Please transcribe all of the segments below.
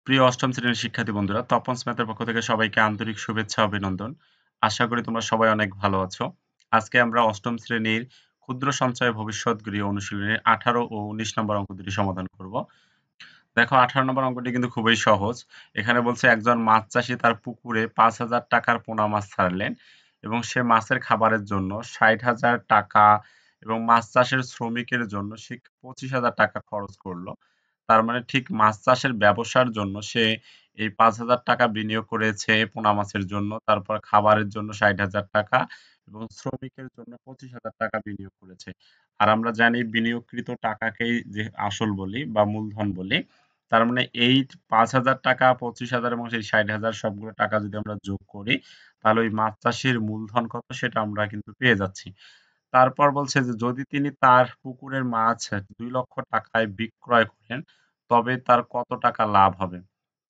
প্রিয় অষ্টম শ্রেণীর শিক্ষার্থী বন্ধুরা, তপন ম্যাথের পক্ষ থেকে সবাইকে আন্তরিক শুভেচ্ছা অভিনন্দন। আশা করি তোমরা সবাই অনেক ভালো আছো। আজকে আমরা অষ্টম শ্রেণীর ক্ষুদ্র সঞ্চয় ভবিষ্যৎ গৃহ অনুশীলনের 18 ও 19 নম্বর অঙ্ক দুটি সমাধান করব। দেখো 18 নম্বর অঙ্কটি কিন্তু খুবই সহজ। এখানে বলছে একজন মাছ চাষী তার পুকুরে 5,000 টাকার পোনা মাছ ছাড়লেন এবং সে মাছের খাবারের জন্য 60,000 টাকা এবং মাছ চাষের শ্রমিকের জন্য সে 25,000 টাকা খরচ করলো। তার মানে ঠিক মাছ চাষের ব্যবসার জন্য সে এই 5,000 টাকা বিনিয়োগ করেছে পোনা মাছের জন্য, তারপর খাবারের জন্য 60,000 টাকা এবং শ্রমিকের জন্য 25,000 টাকা বিনিয়োগ করেছে। আর আমরা জানি বিনিয়োগকৃত টাকাকেই যে আসল বলি বা মূলধন বলি। তার মানে এই 5,000 টাকা, 25,000 এবং সেই 60,000 সবগুলো টাকা যদি আমরা যোগ করি, তাহলে ওই মাছ চাষের মূলধন কত সেটা আমরা কিন্তু পেয়ে যাচ্ছি। তারপর বলছে যে যদি তিনি তার পুকুরের মাছ 2 লক্ষ টাকায় বিক্রয় করেন, তবে তার কত টাকা লাভ হবে?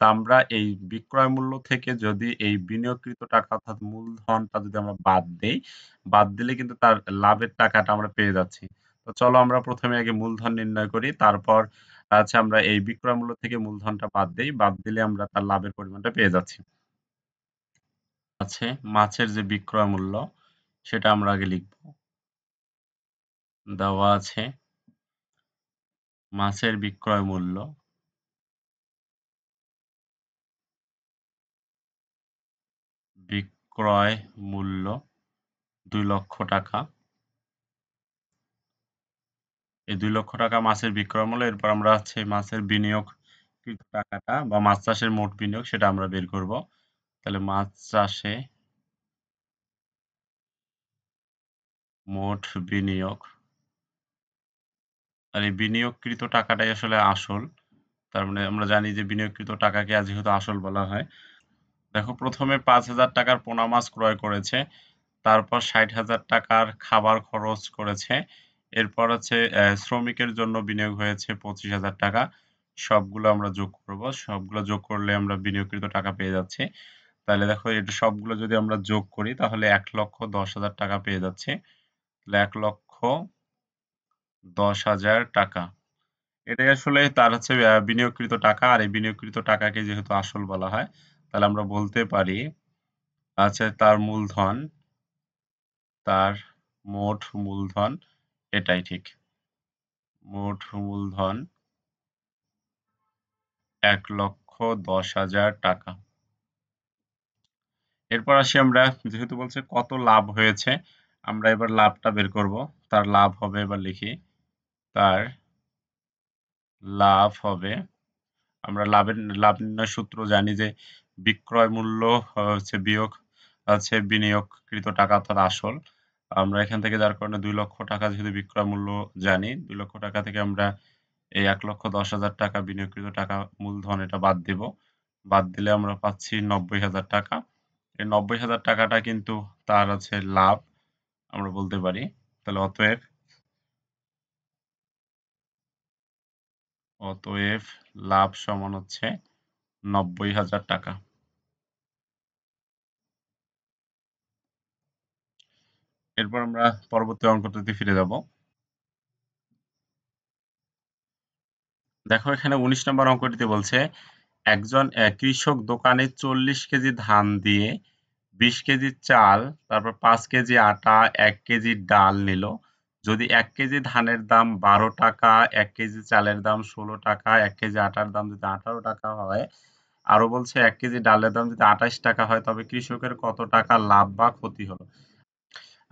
তা আমরা এই বিক্রয় মূল্য থেকে যদি এই বিনিয়োগকৃত টাকা অর্থাৎ মূলধনটা যদি আমরা বাদ দেই, বাদ দিলে কিন্তু তার লাভের টাকাটা আমরা পেয়ে যাচ্ছি। তো চলো আমরা প্রথমে আগে মূলধন নির্ণয় করি। তারপর আমরা এই বিক্রয় মূল্য থেকে মূলধনটা বাদ দেই। বাদ দিলে আমরা তার লাভের পরিমাণটা পেয়ে যাচ্ছি। মাছের যে বিক্রয় মূল্য সেটা আমরা আগে লিখব। দেওয়া আছে মাছের বিক্রয় মূল্য বিক্রয় মূল্য 2 লক্ষ টাকা। এই 2 লক্ষ টাকা মাছের বিক্রয় মূল্য। এরপর আমরা মাছের বিনিয়োগকৃত টাকাটা বা মাছ চাষের মোট বিনিয়োগ সেটা আমরা বের করব। তাহলে মাছ চাষে মোট বিনিয়োগ, আর এই বিনিয়োগকৃত টাকাটাই আসলে আসল। তার মানে আমরা জানি যে বিনিয়োগকৃত টাকাকে যেহেতু আসল বলা হয়। দেখো প্রথমে 5,000 টাকার পোনা মাছ ক্রয় করেছে, তারপর 60,000 টাকার খাবার খরচ করেছে, এরপর শ্রমিকের জন্য বিনিয়োগ হয়েছে 25,000 টাকা। সবগুলো আমরা যোগ করব, সবগুলো যোগ করলে আমরা বিনিয়োগকৃত টাকা পেয়ে যাচ্ছি। তাহলে দেখো এটা সবগুলো যদি আমরা যোগ করি তাহলে 1,10,000 টাকা পেয়ে যাচ্ছে। তাহলে 1,10,000 টাকা, এটাই আসলে তার বিনিয়োগকৃত টাকা। আর এই বিনিয়োগকৃত টাকাকে যেহেতু আসল বলা হয়, তাহলে আমরা বলতে পারি তার মূলধন, তার মোট মূলধন, এটাই ঠিক। মোট মূলধন 1,10,000 টাকা। এরপর আসি আমরা, যেহেতু বলছে কত লাভ হয়েছে, আমরা এবার লাভটা বের করব। তার লাভ হবে, এবার লিখি, তার লাভ হবে, আমরা লাভ নির্ণয়ের সূত্র জানি যে বিক্রয় মূল্য বিয়োগ বিনিয়োগকৃত টাকা অর্থাৎ আসল। আমরা এখান থেকে যার কারণে 2 লক্ষ টাকা যেহেতু বিক্রয় মূল্য জানি, 2 লক্ষ টাকা থেকে আমরা এই 1,10,000 টাকা বিনিয়োগকৃত টাকা মূলধন এটা বাদ দেব। বাদ দিলে আমরা পাচ্ছি 90,000 টাকা। এই 90,000 টাকাটা কিন্তু তার লাভ আমরা বলতে পারি। তাহলে অতএব লাভ সমান 90,000 টাকা। এরপর আমরা পরবর্তী অঙ্কটাতে ফিরে যাব। দেখো এখানে 19 নম্বর অঙ্কটিতে বলছে একজন কৃষক দোকানে 40 কেজি ধান দিয়ে 20 কেজি চাল, তারপর 5 কেজি আটা, 1 কেজি ডাল নিল। যদি 1 কেজি ধানের দাম 12 টাকা, 1 কেজি চালের দাম 16 টাকা, 1 কেজি আটার দাম যদি 18 টাকা হয়, আরো বলছে 1 কেজি ডালের দাম যদি 28 টাকা হয়, তবে কৃষকের কত টাকা লাভ বা ক্ষতি হলো?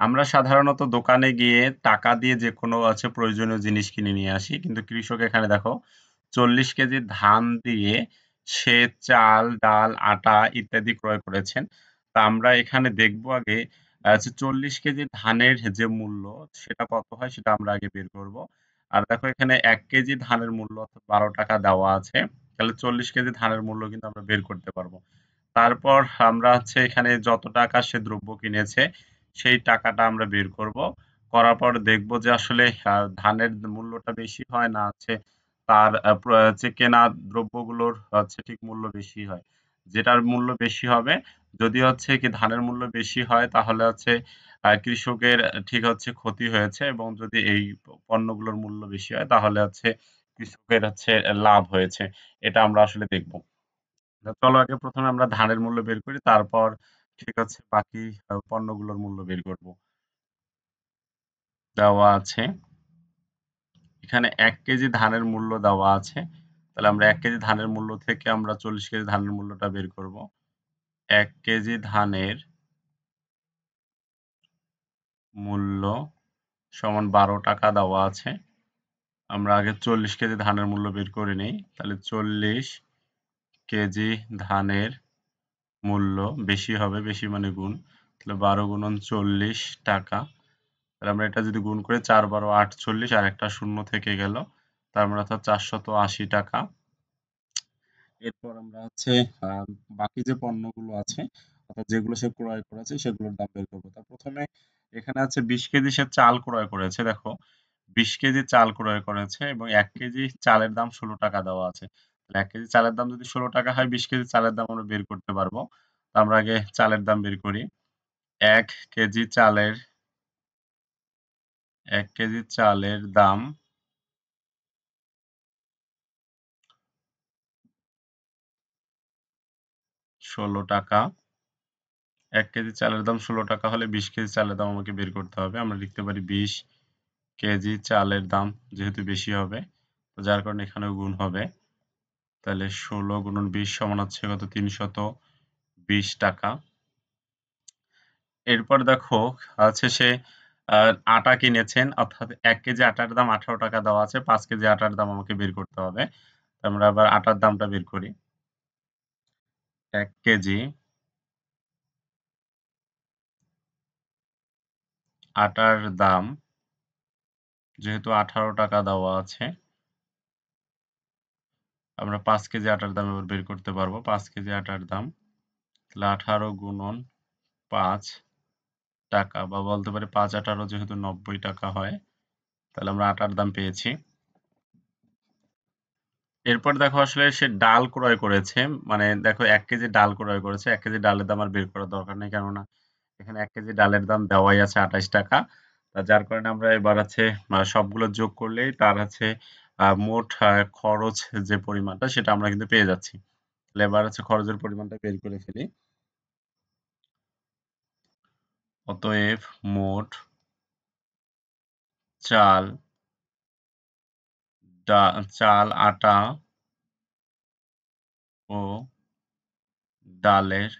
আমরা সাধারণত দোকানে গিয়ে টাকা দিয়ে যেকোনো প্রয়োজনীয় জিনিস কিনে নিয়ে আসি। কিন্তু কৃষক এখানে দেখো 40 কেজি ধান দিয়ে সে চাল, ডাল, আটা ইত্যাদি ক্রয় করেছেন। তা আমরা এখানে দেখব আগে 40 কেজি ধানের যে মূল্য সেটা কত হয় সেটা আমরা আগে বের করব। আর দেখো এখানে 1 কেজি ধানের মূল্য অর্থাৎ 12 টাকা দেওয়া আছে। তাহলে 40 কেজি ধানের মূল্য কিন্তু আমরা বের করতে পারবো। তারপর আমরা এখানে যত টাকা সে দ্রব্য কিনেছে সেই টাকাটা আমরা বের করব। করার পর দেখব যে আসলে ধানের মূল্যটা বেশি হয় না তার কেনা দ্রব্যগুলোর ঠিক মূল্য বেশি হয়। যেটার মূল্য বেশি হবে, যদি কি ধানের মূল্য বেশি হয় তাহলে কৃষকের ঠিক ক্ষতি হয়েছে, এবং যদি এই পণ্যগুলোর মূল্য বেশি হয় তাহলে কৃষকের লাভ হয়েছে। এটা আমরা আসলে দেখব। চলো আগে প্রথমে আমরা ধানের মূল্য বের করি, তারপর ঠিক আছে বাকি পণ্যগুলোর মূল্য বের করব। দেওয়া আছে এখানে ১ কেজি ধানের মূল্য দেওয়া আছে। তাহলে আমরা ১ কেজি ধানের মূল্য থেকে আমরা ৪০ কেজি ধানের মূল্যটা বের করব। ১ কেজি ধানের মূল্য সমান ১২ টাকা দেওয়া আছে। আমরা আগে ৪০ কেজি ধানের মূল্য বের করে নেই। তাহলে ৪০ কেজি ধানের মূল্য বেশি হবে, বেশি মানে গুণ। তাহলে ১২ গুণন ৪০ টাকা। তাহলে আমরা এটা যদি গুণ করি ৪ ১২ ৪৮ আর একটা শূন্য থেকে গেল। তার মানে অর্থাৎ ৪৮০ টাকা। এরপর আমরা হচ্ছে বাকি যে পণ্যগুলো আছে অর্থাৎ যেগুলো সে ক্রয় করেছে সেগুলোর দাম বের করব। তার প্রথমে এখানে আছে ২০ কেজি সে চাল ক্রয় করেছে। দেখো ২০ কেজি চাল ক্রয় করেছে এবং ১ কেজি চালের দাম ১৬ টাকা দেওয়া আছে। তাহলে ১ কেজি চালের দাম যদি ১৬ টাকা হয় ২০ কেজি চালের দাম আমরা বের করতে পারবো। তো আমরা আগে চালের দাম বের করি। ১ কেজি চালের ১ কেজি চালের দাম ১৬ টাকা। ১ কেজি চালের দাম ১৬ টাকা হলে ২০ কেজি চালের দাম আমাকে বের করতে হবে। আমরা লিখতে পারি ২০ কেজি চালের দাম যেহেতু বেশি হবে, তো যার কারণে এখানেও গুণ হবে। তাহলে ১৬ গুণন ২০ সমান হচ্ছে কত? ৩২০ টাকা। এরপর দেখো হচ্ছে সে আটা কিনেছেন অর্থাৎ ১ কেজি আটার দাম ১৮ টাকা দেওয়া আছে। ৫ কেজি আটার দাম আমাকে বের করতে হবে। তো আমরা আবার আটার দামটা বের করি। ১ কেজি আটার দাম যেহেতু ১৮ টাকা দেওয়া আছে, আমরা ৫ কেজি আটার দাম এবার বের করতে পারবো। ৫ কেজি আটার দাম তাহলে ১৮ গুণন ৫ টাকা বা বলতে পারি ৫ ১৮ যেহেতু ৯০ টাকা হয়, তাহলে আমরা আটার দাম পেয়েছি। এরপর দেখো আসলে সে ডাল ক্রয় করেছে। মানে দেখো ১ কেজি ডাল ক্রয় করেছে। ১ কেজি ডালের দাম আর বের করার দরকার নেই। কেননা এখানে ১ কেজি ডালের দাম দেওয়াই আছে ২৮ টাকা। যার কারণে আমরা এবার হচ্ছে সবগুলো যোগ করলেই তার হচ্ছে মোট খরচ যে পরিমাণটা সেটা আমরা কিন্তু পেয়ে যাচ্ছি। তাহলে এবার হচ্ছে খরচের পরিমাণটা বের করে ফেলি। অতএব মোট চাল, চাল, আটা ও ডালের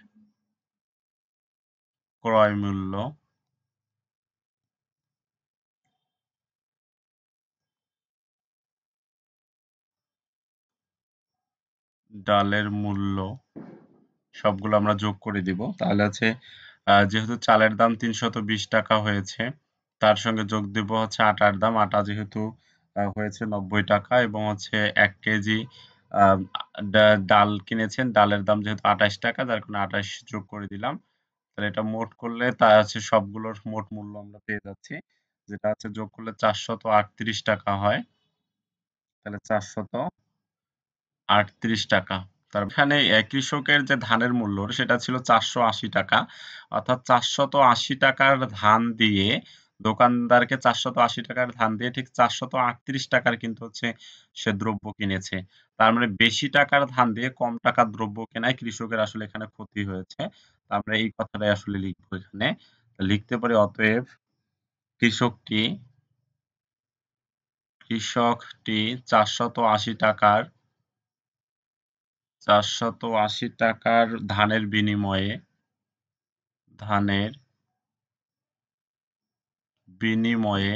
ক্রয় মূল্য ডালের মূল্য সবগুলো আমরা যোগ করে দিব। তাহলে হচ্ছে যেহেতু চালের দাম ৩২০ টাকা হয়েছে, তার সঙ্গে যোগ দিব হচ্ছে আটার দাম। আটা যেহেতু হয়েছে ৯০ টাকা এবং হচ্ছে ১ কেজি আ ডাল কিনেছেন, ডালের দাম যেহেতু ২৮ টাকা যার কারণে ২৮ যোগ করে দিলাম। তাহলে এটা মোট করলে তা হচ্ছে সবগুলোর মোট মূল্য আমরা পেয়ে যাচ্ছি। যেটা হচ্ছে যোগ করলে ৪৩৮ টাকা হয়। তাহলে ৪৩৮ টাকা। তার এখানে কৃষকের যে ধানের মূল্য সেটা ছিল ৪৮০ টাকা। অর্থাৎ ৪৮০ টাকার ধান দিয়ে দোকানদারকে ৪৮০ টাকার ধান দিয়ে ঠিক ৪৩৮ টাকার কিন্তু হচ্ছে সে দ্রব্য কিনেছে। তার মানে বেশি টাকার ধান দিয়ে কম টাকার দ্রব্য কেনায় কৃষকের আসলে এখানে ক্ষতি হয়েছে। তো আমরা এই কথাটাই আসলে লিখবো এখানে। লিখতে পারি অতএব কৃষকটি কৃষকটি ৪৮০ টাকার ৪৮০ টাকার ধানের বিনিময়ে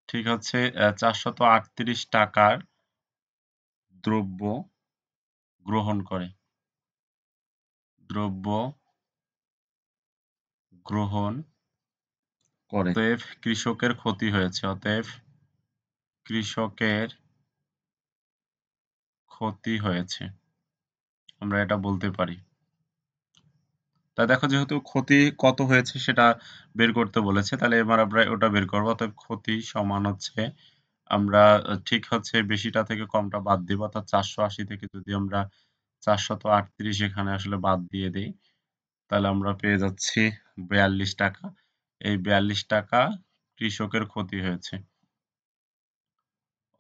ঠিক হচ্ছে ৪৩৮ টাকার দ্রব্য গ্রহণ করে। দ্রব্য গ্রহণ করে। অতএব কৃষকের ক্ষতি হয়েছে। অতএব কৃষকের ক্ষতি হয়েছে। আমরা এটা বলতে পারি। তা দেখো যেহেতু ক্ষতি কত হয়েছে সেটা বের করতে বলেছে, তাহলে এবার আমরা ওটা বের করব। অতএব ক্ষতি সমান হচ্ছে আমরা ঠিক হচ্ছে বেশিটা থেকে কমটা বাদ দিব। অর্থাৎ ৪৮০ থেকে যদি আমরা ৪৩৮ এখানে আসলে বাদ দিয়ে দেই, তাহলে আমরা পেয়ে যাচ্ছি ৪২ টাকা। এই ৪২ টাকা কৃষকের ক্ষতি হয়েছে।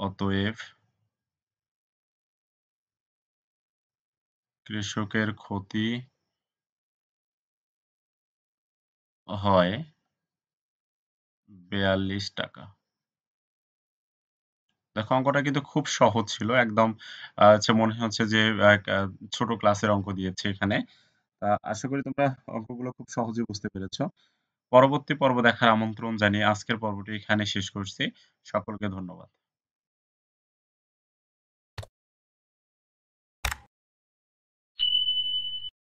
অতএব কৃষকের ক্ষতি হয় ৳৪২। দেখো অঙ্কটা কিন্তু খুব সহজ ছিল। একদম মনে হচ্ছে যে এক ছোট ক্লাসের অঙ্ক দিয়েছে এখানে। আশা করি তোমরা অঙ্কগুলো খুব সহজেই বুঝতে পেরেছ। পরবর্তী পর্ব দেখার আমন্ত্রণ জানিয়ে আজকের পর্বটি এখানে শেষ করছি। সকলকে ধন্যবাদ।